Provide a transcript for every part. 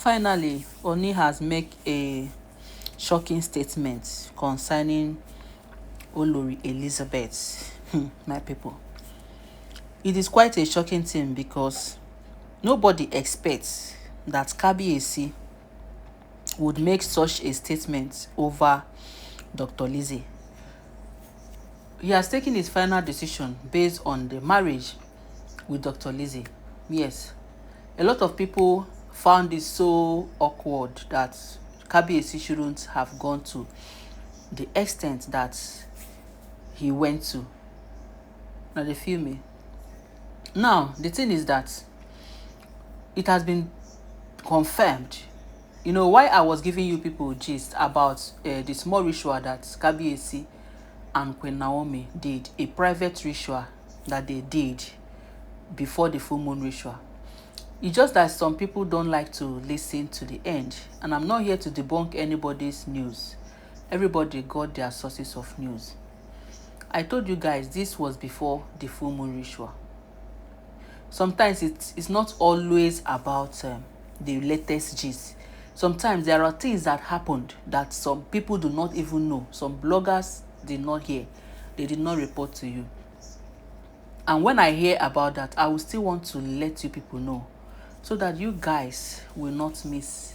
Finally, Ooni has made a shocking statement concerning Olori Elizabeth. My people, it is quite a shocking thing because nobody expects that Kabiyesi would make such a statement over Dr. Lizzy. He has taken his final decision based on the marriage with Dr. Lizzy. Yes, a lot of people found it so awkward that Kabiyesi shouldn't have gone to the extent that he went to. Now they feel me. Now the thing is that it has been confirmed. You know why I was giving you people gist about the small ritual that Kabiyesi and Queen Naomi did, a private ritual that they did before the full moon ritual. It's just that some people don't like to listen to the end, and I'm not here to debunk anybody's news. Everybody got their sources of news. I told you guys this was before the full moon ritual. Sometimes it's not always about the latest gist. Sometimes there are things that happened that some people do not even know. Some bloggers did not hear. They did not report to you. And when I hear about that, I will still want to let you people know so that you guys will not miss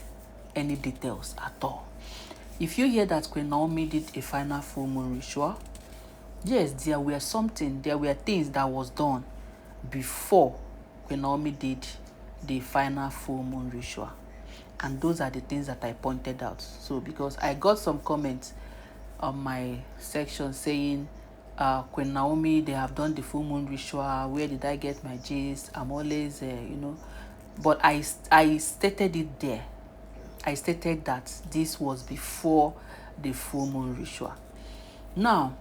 any details at all. If you hear that Queen Naomi did a final full moon ritual, yes, there were things that was done before Queen Naomi did the final full moon ritual. And those are the things that I pointed out. So because I got some comments on my section saying, Queen Naomi, they have done the full moon ritual. Where did I get my gist? I'm always, But I stated it there. I stated that this was before the full moon ritual. Now,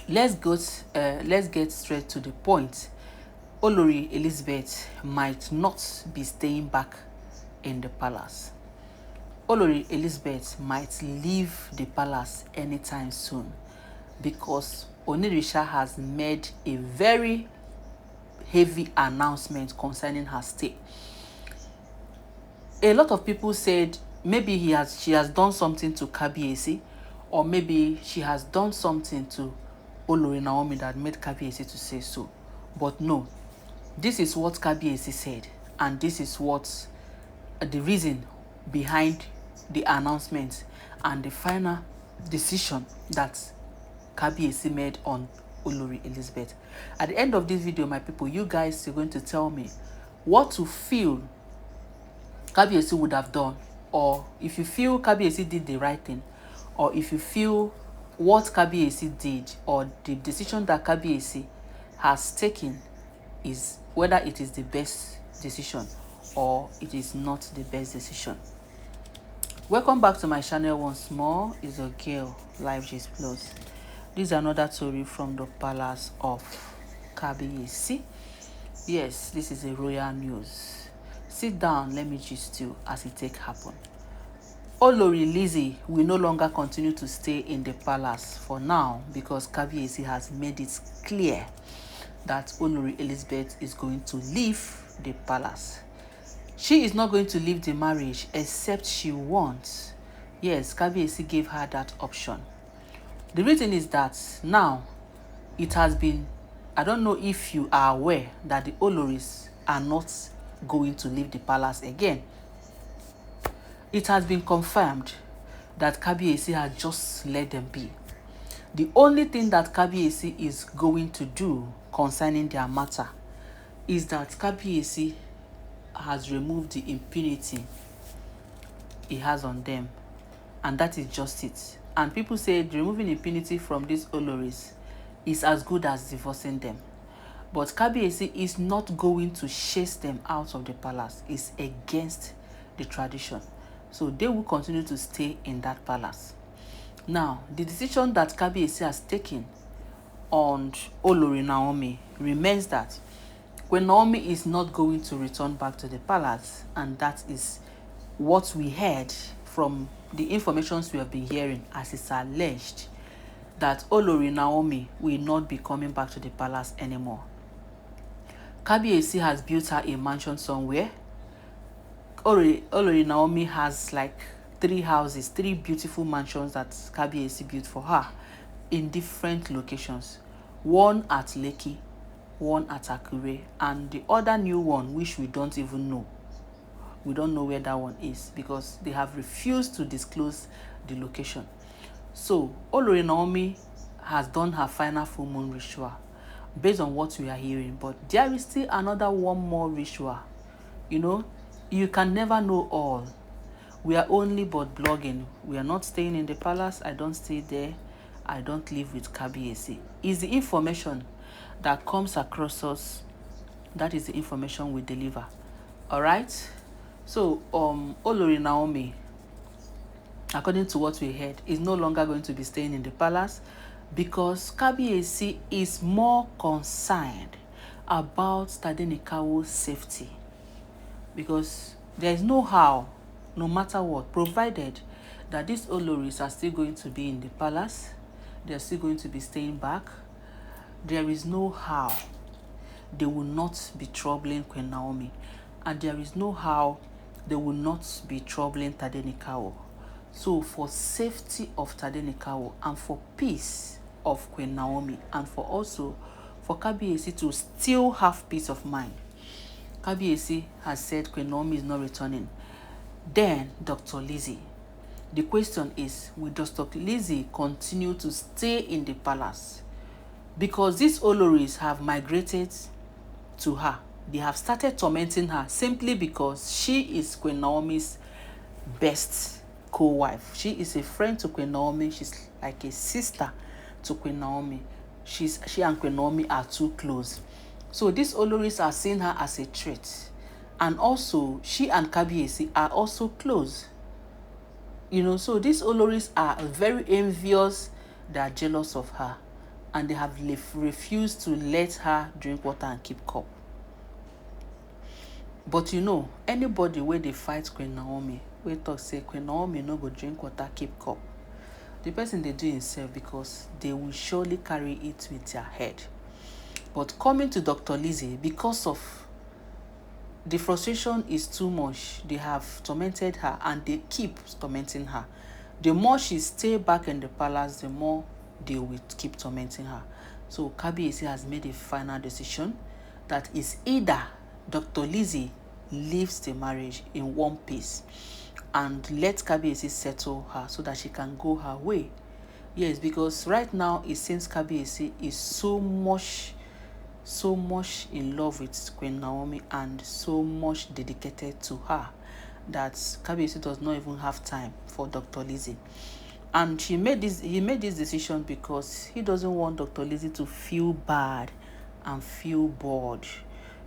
let's get straight to the point. Olori Elizabeth might not be staying back in the palace. Olori Elizabeth might leave the palace anytime soon because Onirisha has made a very heavy announcement concerning her stay. A lot of people said maybe she has done something to Kabiyesi, or maybe she has done something to Olori Naomi that made Kabiyesi to say so. But no, this is what Kabiyesi said, and this is what the reason behind the announcement and the final decision that Kabiyesi made on Olori Elizabeth. At the end of this video, my people, you guys are going to tell me what you feel Kabiyesi would have done, or if you feel Kabiyesi did the right thing, or if you feel what Kabiyesi did or the decision that Kabiyesi has taken is whether it is the best decision or it is not the best decision. Welcome back to my channel once more. It's a girl, Life Gist Plus. This is another story from the palace of Kabiyesi. Yes, this is a royal news. Sit down, let me gist you as it take happen. Olori Lizzy will no longer continue to stay in the palace for now because Kabiyesi has made it clear that Olori Elizabeth is going to leave the palace. She is not going to leave the marriage except she wants. Yes, Kabiyesi gave her that option. The reason is that now it has been, I don't know if you are aware that the Oloris are not going to leave the palace again. It has been confirmed that Kabiyesi has just let them be. The only thing that Kabiyesi is going to do concerning their matter is that Kabiyesi has removed the impunity he has on them, and that is just it. And people say removing impunity from these Oloris is as good as divorcing them. But Kabiyesi is not going to chase them out of the palace. It's against the tradition. So they will continue to stay in that palace. Now, the decision that Kabiyesi has taken on Olori Naomi remains that when Naomi is not going to return back to the palace, and that is what we heard from the information we have been hearing, as it's alleged that Olori Naomi will not be coming back to the palace anymore. Kabiyesi has built her a mansion somewhere. Olori Naomi has like 3 houses, 3 beautiful mansions that Kabiyesi built for her in different locations. One at Lekki, one at Akure, and the other new one, which we don't even know. We don't know where that one is because they have refused to disclose the location. So Olori Naomi has done her final full moon ritual based on what we are hearing, but there is still another one more ritual. You know, you can never know all. We are only but blogging. We are not staying in the palace. I don't stay there. I don't live with Kabiyesi. It's the information that comes across us. That is the information we deliver. All right. So Olori Naomi, according to what we heard, is no longer going to be staying in the palace because Kabiyesi is more concerned about Tadenikawo's safety. Because there is no how, no matter what, provided that these Oloris are still going to be in the palace, they are still going to be staying back, there is no how they will not be troubling Queen Naomi. And there is no how they will not be troubling Tadenikawo. So for safety of Tadenikawo and for peace of Queen Naomi and for also for Kabiyesi to still have peace of mind, Kabiyesi has said Queen Naomi is not returning. Then Dr. Lizzy. The question is, will Dr. Lizzy continue to stay in the palace? Because these Oloris have migrated to her. They have started tormenting her simply because she is Queen Naomi's best co-wife. She is a friend to Queen Naomi. She's like a sister to Queen Naomi. She and Queen Naomi are too close. So these Oloris are seeing her as a threat. And also, she and Kabiyesi are also close. You know, so these Oloris are very envious. They are jealous of her. And they have refused to let her drink water and keep cup. But you know, anybody where they fight Queen Naomi, we talk say Queen Naomi no go drink water, keep cup. The person they do himself because they will surely carry it with their head. But coming to Dr. Lizzy, because of the frustration is too much, they have tormented her and they keep tormenting her. The more she stay back in the palace, the more they will keep tormenting her. So Kabiyesi has made a final decision that is either Dr. Lizzy leaves the marriage in one piece and let Kabiyesi settle her so that she can go her way. Yes, because right now it seems Kabiyesi is so much in love with Queen Naomi and so much dedicated to her that Kabiyesi does not even have time for Dr. Lizzy. And he made this decision because he doesn't want Dr. Lizzy to feel bad and feel bored.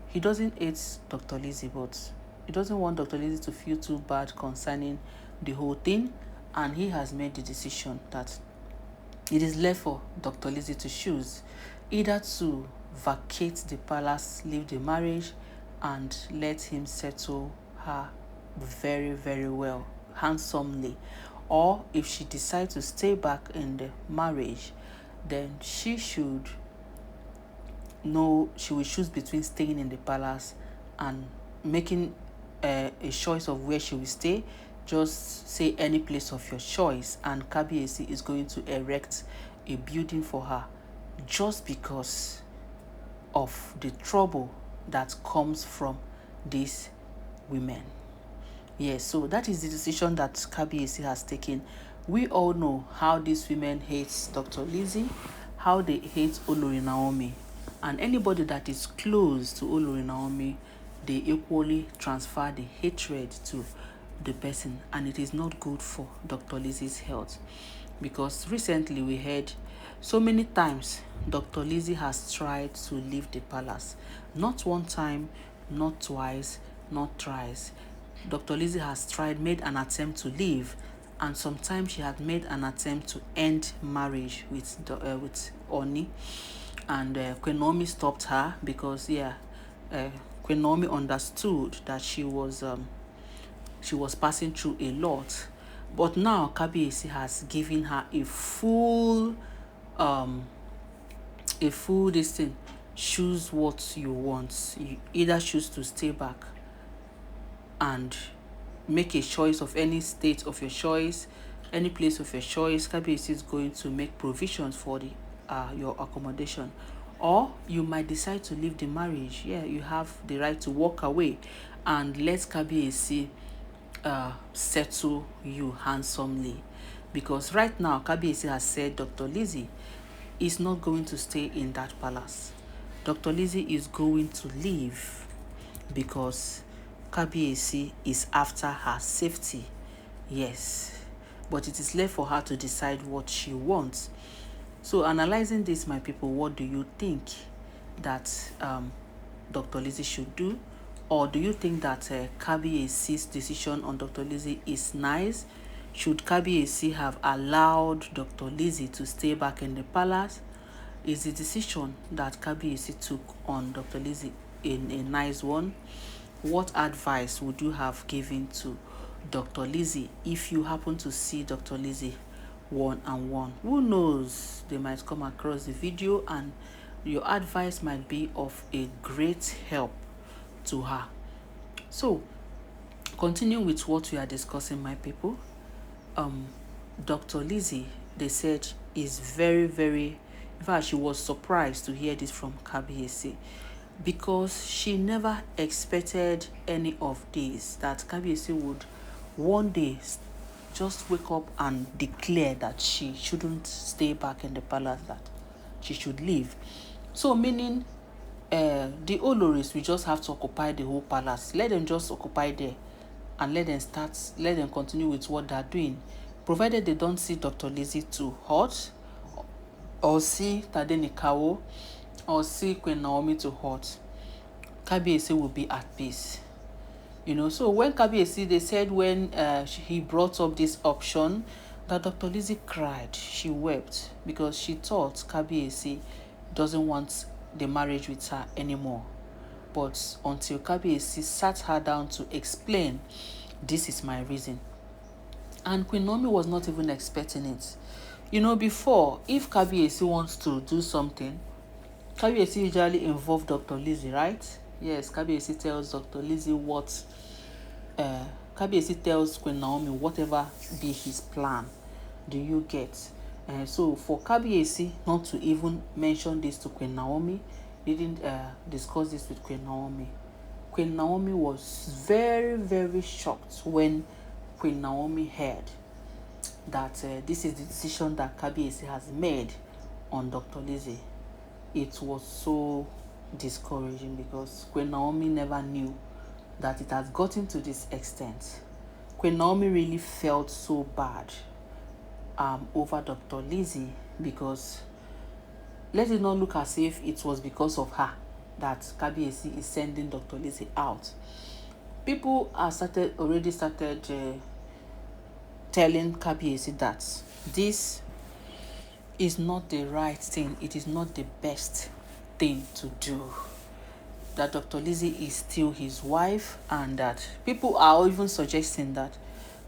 He doesn't hate Dr. Lizzy, but he doesn't want Dr. Lizzy to feel too bad concerning the whole thing. And he has made the decision that it is left for Dr. Lizzy to choose either to vacate the palace, leave the marriage, and let him settle her very, very well, handsomely. Or if she decides to stay back in the marriage, then she will choose between staying in the palace and making a choice of where she will stay. Just say any place of your choice, and Kabiyesi is going to erect a building for her just because of the trouble that comes from these women. Yes, so that is the decision that Kabiyesi has taken. We all know how these women hate Dr. Lizzy, how they hate Olori Naomi. And anybody that is close to Olori Naomi, they equally transfer the hatred to the person. And it is not good for Dr. Lizzy's health. Because recently we heard so many times Dr. Lizzy has tried to leave the palace. Not one time, not twice, not thrice. Dr. Lizzy has made an attempt to leave, and sometimes she had made an attempt to end marriage with Ooni, and Queen Naomi stopped her because Queen Naomi understood that she was passing through a lot. But now Kabiyesi has given her a full this thing. Choose what you want. You either choose to stay back and make a choice of any state of your choice, any place of your choice. Kabiyesi is going to make provisions for the your accommodation. Or you might decide to leave the marriage. Yeah, you have the right to walk away and let Kabiyesi settle you handsomely. Because right now, Kabiyesi has said Dr. Lizzy is not going to stay in that palace. Dr. Lizzy is going to leave because Kabiyesi is after her safety. Yes, but it is left for her to decide what she wants. So analyzing this, my people, what do you think that Dr. Lizzy should do? Or do you think that Kabiyesi's decision on Dr. Lizzy is nice? Should Kabiyesi have allowed Dr. Lizzy to stay back in the palace? Is the decision that Kabiyesi took on Dr. Lizzy a nice one? What advice would you have given to Dr. Lizzy if you happen to see Dr. Lizzy one-on-one? Who knows, they might come across the video and your advice might be of a great help to her. So continuing with what we are discussing, my people, Dr. Lizzy, they said, is very, very, in fact, she was surprised to hear this from Kabiyesi because she never expected any of this, that Kabiyesi would one day just wake up and declare that she shouldn't stay back in the palace, that she should leave. So meaning the oloris will just have to occupy the whole palace. Let them just occupy there and let them continue with what they're doing, provided they don't see Dr. Lizzy too hot, or see Tadenikawo, or see Queen Naomi too hot. Kabiyesi will be at peace. So when Kabiyesi, they said when he brought up this option, that Dr. Lizzy cried, she wept, because she thought Kabiyesi doesn't want the marriage with her anymore. But until Kabiyesi sat her down to explain, this is my reason. And Queen Naomi was not even expecting it. Before, if Kabiyesi wants to do something, Kabiyesi usually involve Dr. Lizzy, right? Yes, Kabiyesi tells Dr. Lizzy what, Kabiyesi tells Queen Naomi whatever be his plan. Do you get? So for Kabiyesi not to even mention this to Queen Naomi, didn't discuss this with Queen Naomi. Queen Naomi was very, very shocked when Queen Naomi heard that this is the decision that Kabiyesi has made on Dr. Lizzy. It was so discouraging because Queen Naomi never knew that it has gotten to this extent. Queen Naomi really felt so bad over Dr. Lizzy, because let it not look as if it was because of her that Kabiyesi is sending Dr. Lizzy out. People are already started telling Kabiyesi that this is not the right thing, it is not the best thing to do, that Dr. Lizzy is still his wife, and that people are even suggesting that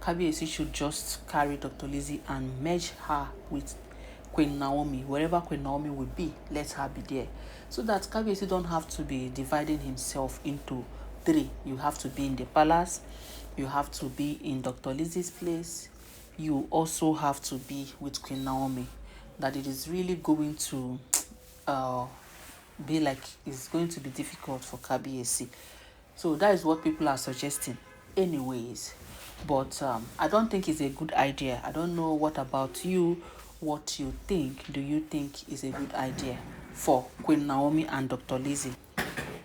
Kabiyesi should just carry Dr. Lizzy and merge her with Queen Naomi. Wherever Queen Naomi will be, let her be there, so that Kabiyesi don't have to be dividing himself into three. You have to be in the palace, you have to be in Dr. Lizzy's place, you also have to be with Queen Naomi. That it is really going to be like, it's going to be difficult for Kabiyesi. So that is what people are suggesting anyways. But I don't think it's a good idea. I don't know what about you, what you think. Do you think is a good idea for Queen Naomi and Dr. Lizzy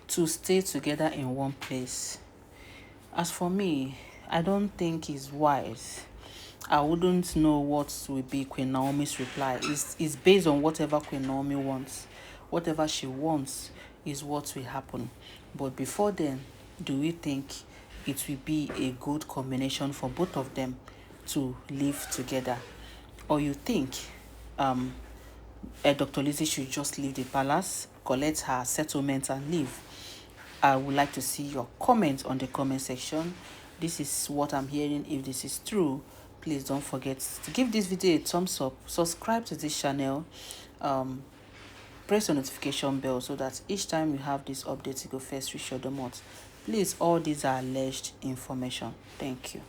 to stay together in one place? As for me, I don't think it's wise. I wouldn't know what will be Queen Naomi's reply. It's based on whatever Queen Naomi wants. Whatever she wants is what will happen. But before then, do we think it will be a good combination for both of them to live together? Or you think Dr. Lizzy should just leave the palace, collect her settlement and leave? I would like to see your comments on the comment section. This is what I'm hearing. If this is true, please don't forget to give this video a thumbs up, subscribe to this channel, press the notification bell so that each time you have this update, you go first reach your domot. Please, all these are alleged information. Thank you.